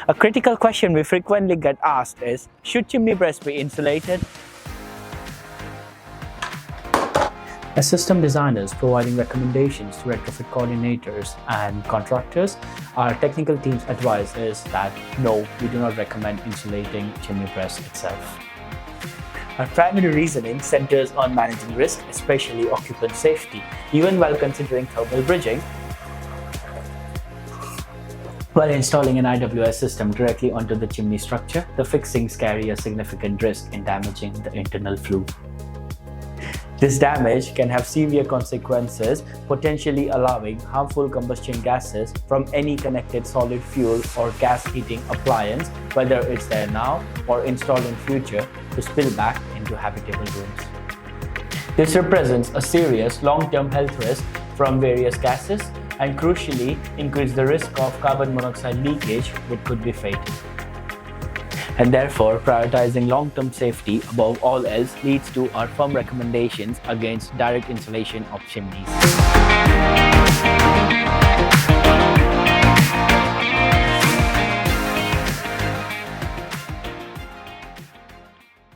A critical question we frequently get asked is, should chimney breasts be insulated? As system designers providing recommendations to retrofit coordinators and contractors, our technical team's advice is that no, we do not recommend insulating chimney breast itself. Our primary reasoning centers on managing risk, especially occupant safety. Even while considering thermal bridging, while installing an IWS system directly onto the chimney structure, the fixings carry a significant risk in damaging the internal flue. This damage can have severe consequences, potentially allowing harmful combustion gases from any connected solid fuel or gas heating appliance, whether it's there now or installed in future, to spill back into habitable rooms. This represents a serious long-term health risk from various gases and crucially increase the risk of carbon monoxide leakage, which could be fatal. And therefore, prioritizing long-term safety above all else leads to our firm recommendations against direct insulation of chimneys.